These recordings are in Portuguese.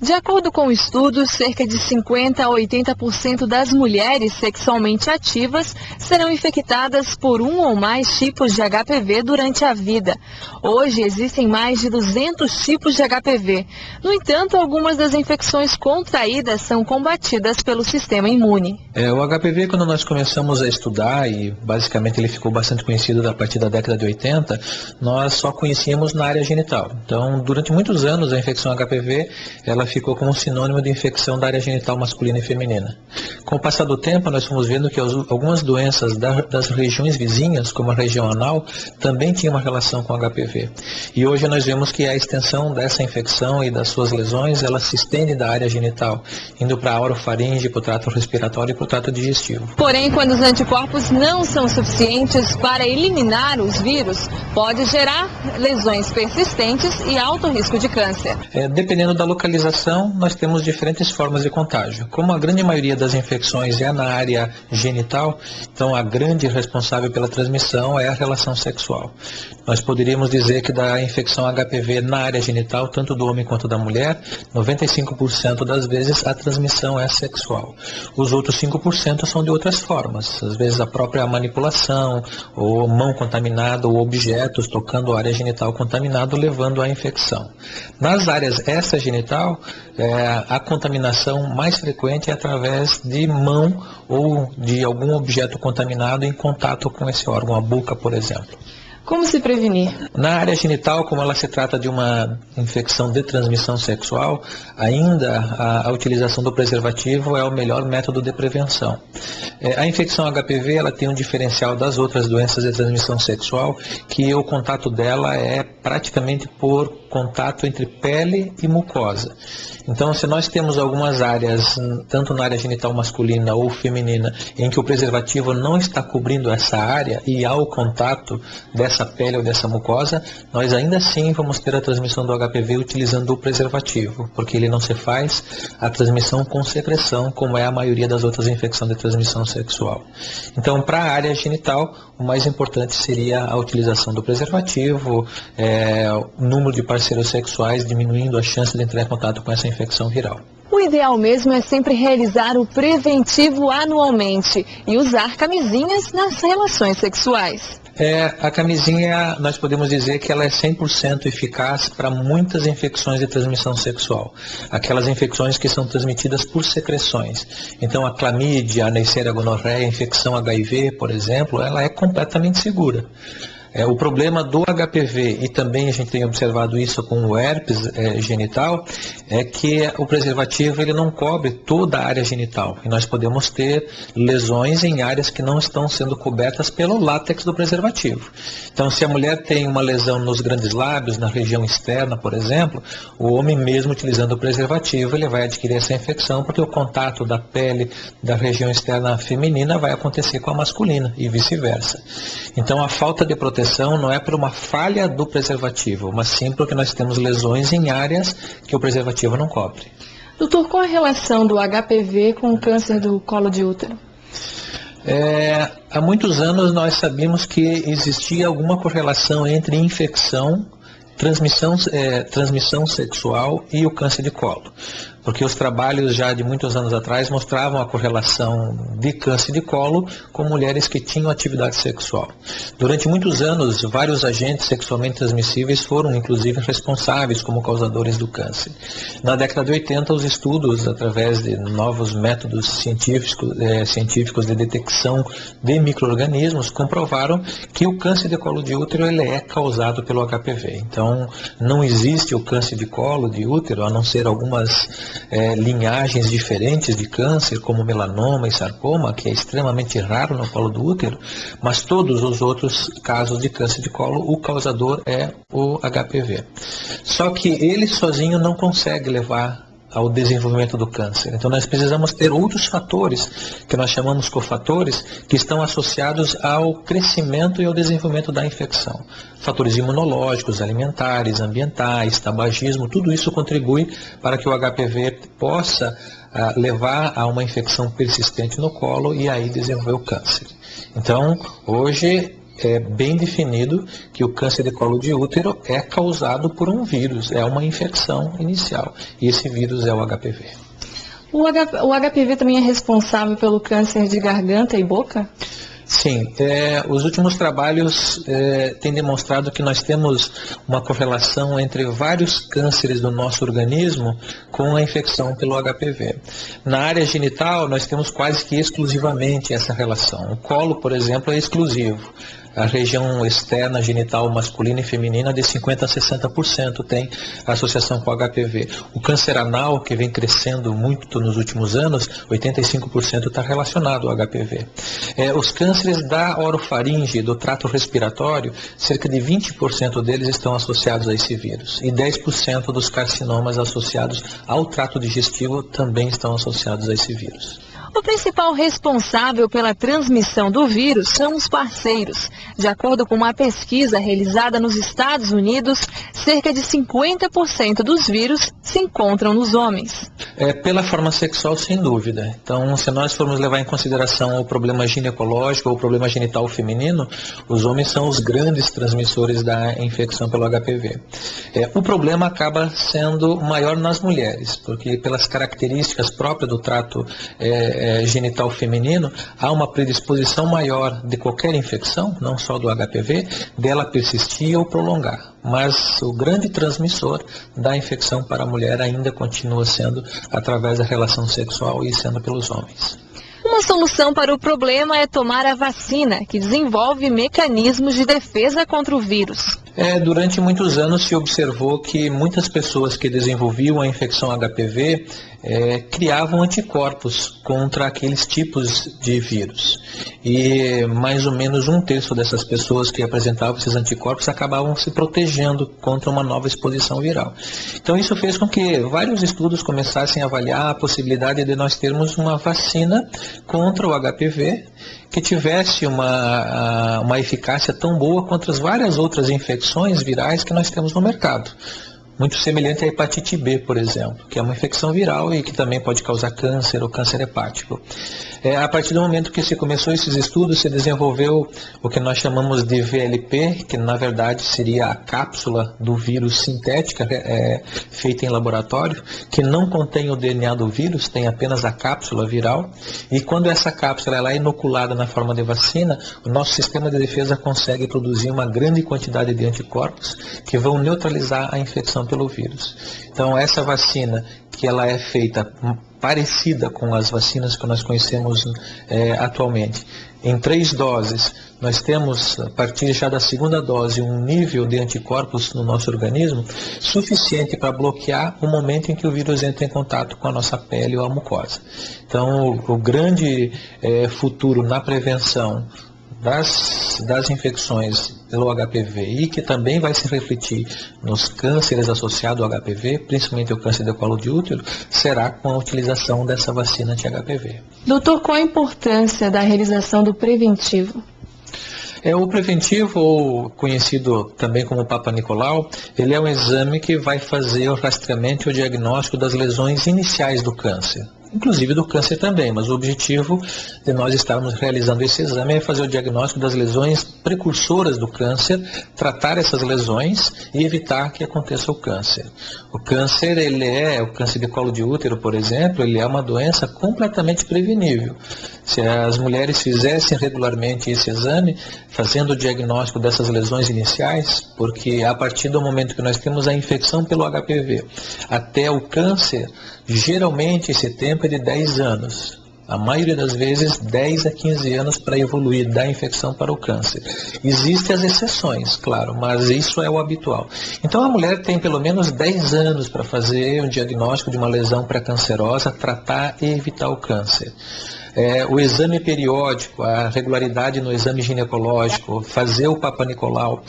De acordo com estudos, cerca de 50 a 80% das mulheres sexualmente ativas serão infectadas por um ou mais tipos de HPV durante a vida. Hoje existem mais de 200 tipos de HPV. No entanto, algumas das infecções contraídas são combatidas pelo sistema imune. O HPV, quando nós começamos a estudar, e basicamente ele ficou bastante conhecido a partir da década de 80, nós só conhecíamos na área genital. Então, durante muitos anos, a infecção HPV ela ficou como sinônimo de infecção da área genital masculina e feminina. Com o passar do tempo, nós fomos vendo que algumas doenças das regiões vizinhas, como a região anal, também tinham uma relação com HPV. E hoje nós vemos que a extensão dessa infecção e das suas lesões, ela se estende da área genital, indo para a orofaringe, para o trato respiratório e para o trato digestivo. Porém, quando os anticorpos não são suficientes para eliminar os vírus, pode gerar lesões persistentes e alto risco de câncer. Dependendo da localização, nós temos diferentes formas de contágio. Como a grande maioria das infecções é na área genital, então a grande responsável pela transmissão é a relação sexual. Nós poderíamos dizer que da infecção HPV na área genital, tanto do homem quanto da mulher, 95% das vezes a transmissão é sexual. Os outros 5% são de outras formas, às vezes a própria manipulação, ou mão contaminada, ou objetos tocando a área genital contaminado, levando à infecção. Nas áreas extragenital, a contaminação mais frequente é através de mão ou de algum objeto contaminado em contato com esse órgão, a boca, por exemplo. Como se prevenir? Na área genital, como ela se trata de uma infecção de transmissão sexual, ainda a utilização do preservativo é o melhor método de prevenção. A infecção HPV ela tem um diferencial das outras doenças de transmissão sexual, que o contato dela é praticamente por contato entre pele e mucosa. Então, se nós temos algumas áreas, tanto na área genital masculina ou feminina, em que o preservativo não está cobrindo essa área e há o contato dessa pele ou dessa mucosa, nós ainda assim vamos ter a transmissão do HPV utilizando o preservativo, porque ele não se faz a transmissão com secreção, como é a maioria das outras infecções de transmissão sexual. Então, para a área genital, o mais importante seria a utilização do preservativo, o número de parceiros sexuais diminuindo a chance de entrar em contato com essa infecção viral. O ideal mesmo é sempre realizar o preventivo anualmente e usar camisinhas nas relações sexuais. A camisinha, nós podemos dizer que ela é 100% eficaz para muitas infecções de transmissão sexual. Aquelas infecções que são transmitidas por secreções. Então, a clamídia, a Neisseria gonorreia, a infecção HIV, por exemplo, ela é completamente segura. O problema do HPV, e também a gente tem observado isso com o herpes genital, é que o preservativo ele não cobre toda a área genital. E nós podemos ter lesões em áreas que não estão sendo cobertas pelo látex do preservativo. Então, se a mulher tem uma lesão nos grandes lábios, na região externa, por exemplo, o homem mesmo utilizando o preservativo, ele vai adquirir essa infecção, porque o contato da pele da região externa feminina vai acontecer com a masculina e vice-versa. Então, a falta de proteção não é por uma falha do preservativo, mas sim porque nós temos lesões em áreas que o preservativo não cobre. Doutor, qual a relação do HPV com o câncer do colo de útero? Há muitos anos nós sabíamos que existia alguma correlação entre infecção, transmissão sexual e o câncer de colo. Porque os trabalhos já de muitos anos atrás mostravam a correlação de câncer de colo com mulheres que tinham atividade sexual. Durante muitos anos, vários agentes sexualmente transmissíveis foram, inclusive, responsáveis como causadores do câncer. Na década de 80, os estudos, através de novos métodos científicos de detecção de micro-organismos, comprovaram que o câncer de colo de útero ele é causado pelo HPV. Então, não existe o câncer de colo de útero, a não ser algumas linhagens diferentes de câncer, como melanoma e sarcoma, que é extremamente raro no colo do útero, mas todos os outros casos de câncer de colo, o causador é o HPV. Só que ele sozinho não consegue levar ao desenvolvimento do câncer. Então nós precisamos ter outros fatores, que nós chamamos cofatores, que estão associados ao crescimento e ao desenvolvimento da infecção. Fatores imunológicos, alimentares, ambientais, tabagismo, tudo isso contribui para que o HPV possa levar a uma infecção persistente no colo e aí desenvolver o câncer. Então, hoje, é bem definido que o câncer de colo de útero é causado por um vírus, é uma infecção inicial, e esse vírus é o HPV. O HPV também é responsável pelo câncer de garganta e boca? Sim, os últimos trabalhos têm demonstrado que nós temos uma correlação entre vários cânceres do nosso organismo com a infecção pelo HPV. Na área genital, nós temos quase que exclusivamente essa relação. O colo, por exemplo, é exclusivo. A região externa genital masculina e feminina de 50% a 60% tem associação com o HPV. O câncer anal, que vem crescendo muito nos últimos anos, 85% está relacionado ao HPV. Os cânceres da orofaringe, do trato respiratório, cerca de 20% deles estão associados a esse vírus. E 10% dos carcinomas associados ao trato digestivo também estão associados a esse vírus. O principal responsável pela transmissão do vírus são os parceiros. De acordo com uma pesquisa realizada nos Estados Unidos, cerca de 50% dos vírus se encontram nos homens. Pela forma sexual, sem dúvida. Então, se nós formos levar em consideração o problema ginecológico ou o problema genital feminino, os homens são os grandes transmissores da infecção pelo HPV. O problema acaba sendo maior nas mulheres, porque pelas características próprias do trato genital feminino, há uma predisposição maior de qualquer infecção, não só do HPV, dela persistir ou prolongar. Mas o grande transmissor da infecção para a mulher ainda continua sendo através da relação sexual e sendo pelos homens. Uma solução para o problema é tomar a vacina, que desenvolve mecanismos de defesa contra o vírus. Durante muitos anos se observou que muitas pessoas que desenvolviam a infecção HPV criavam anticorpos contra aqueles tipos de vírus. E mais ou menos 1/3 dessas pessoas que apresentavam esses anticorpos acabavam se protegendo contra uma nova exposição viral. Então isso fez com que vários estudos começassem a avaliar a possibilidade de nós termos uma vacina contra o HPV que tivesse uma eficácia tão boa quanto as várias outras infecções virais que nós temos no mercado. Muito semelhante à hepatite B, por exemplo, que é uma infecção viral e que também pode causar câncer ou câncer hepático. A partir do momento que se começou esses estudos, se desenvolveu o que nós chamamos de VLP, que na verdade seria a cápsula do vírus sintética feita em laboratório, que não contém o DNA do vírus, tem apenas a cápsula viral, e quando essa cápsula ela é inoculada na forma de vacina, o nosso sistema de defesa consegue produzir uma grande quantidade de anticorpos que vão neutralizar a infecção pelo vírus. Então essa vacina, que ela é feita parecida com as vacinas que nós conhecemos atualmente, em 3 doses, nós temos, a partir já da segunda dose, um nível de anticorpos no nosso organismo suficiente para bloquear o momento em que o vírus entra em contato com a nossa pele ou a mucosa. Então o grande futuro na prevenção das infecções pelo HPV e que também vai se refletir nos cânceres associados ao HPV, principalmente o câncer de colo de útero, será com a utilização dessa vacina anti-HPV. Doutor, qual a importância da realização do preventivo? O preventivo, ou conhecido também como Papa Nicolau, ele é um exame que vai fazer o rastreamento e o diagnóstico das lesões iniciais do câncer. Inclusive do câncer também, mas o objetivo de nós estarmos realizando esse exame é fazer o diagnóstico das lesões precursoras do câncer, tratar essas lesões e evitar que aconteça o câncer. O câncer, o câncer de colo de útero, por exemplo, ele é uma doença completamente prevenível. Se as mulheres fizessem regularmente esse exame, fazendo o diagnóstico dessas lesões iniciais, porque a partir do momento que nós temos a infecção pelo HPV até o câncer, geralmente esse tempo é de 10 anos. A maioria das vezes 10 a 15 anos para evoluir da infecção para o câncer. Existem as exceções, claro, mas isso é o habitual. Então a mulher tem pelo menos 10 anos para fazer um diagnóstico de uma lesão pré-cancerosa, tratar e evitar o câncer. O exame periódico, a regularidade no exame ginecológico, fazer o Papa Nicolau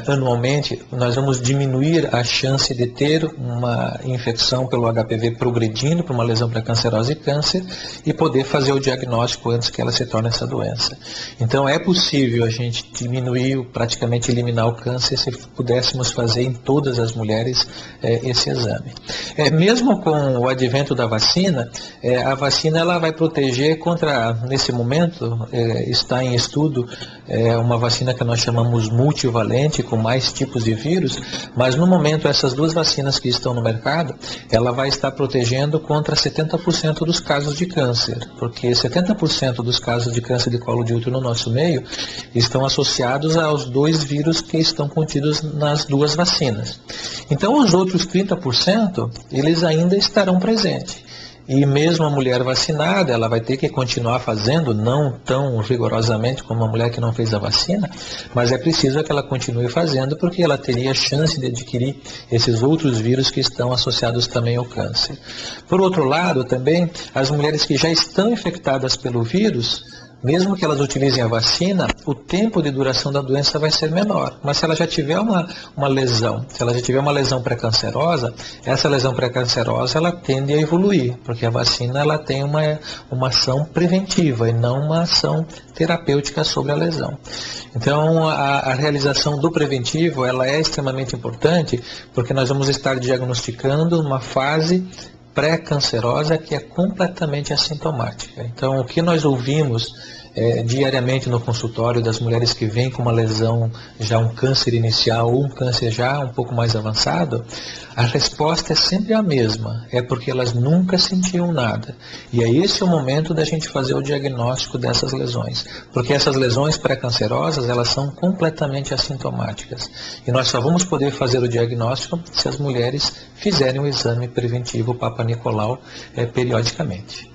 anualmente, nós vamos diminuir a chance de ter uma infecção pelo HPV progredindo para uma lesão pré-cancerosa e câncer e poder fazer o diagnóstico antes que ela se torne essa doença. Então é possível a gente diminuir, praticamente eliminar o câncer se pudéssemos fazer em todas as mulheres esse exame. Mesmo com o advento da vacina, a vacina ela vai proteger proteger contra, nesse momento, está em estudo uma vacina que nós chamamos multivalente, com mais tipos de vírus, mas no momento essas duas vacinas que estão no mercado, ela vai estar protegendo contra 70% dos casos de câncer, porque 70% dos casos de câncer de colo de útero no nosso meio estão associados aos dois vírus que estão contidos nas duas vacinas. Então os outros 30%, eles ainda estarão presentes. E mesmo a mulher vacinada, ela vai ter que continuar fazendo, não tão rigorosamente como a mulher que não fez a vacina, mas é preciso que ela continue fazendo, porque ela teria chance de adquirir esses outros vírus que estão associados também ao câncer. Por outro lado, também, as mulheres que já estão infectadas pelo vírus, mesmo que elas utilizem a vacina, o tempo de duração da doença vai ser menor. Mas se ela já tiver uma lesão, se ela já tiver uma lesão pré-cancerosa, essa lesão pré-cancerosa ela tende a evoluir, porque a vacina ela tem uma ação preventiva e não uma ação terapêutica sobre a lesão. Então, a realização do preventivo ela é extremamente importante, porque nós vamos estar diagnosticando uma fase pré-cancerosa que é completamente assintomática. Então, o que nós ouvimos diariamente no consultório das mulheres que vêm com uma lesão, já um câncer inicial ou um câncer já um pouco mais avançado, a resposta é sempre a mesma, é porque elas nunca sentiam nada. E é esse o momento da gente fazer o diagnóstico dessas lesões, porque essas lesões pré-cancerosas, elas são completamente assintomáticas. E nós só vamos poder fazer o diagnóstico se as mulheres fizerem o exame preventivo Papa Nicolau periodicamente.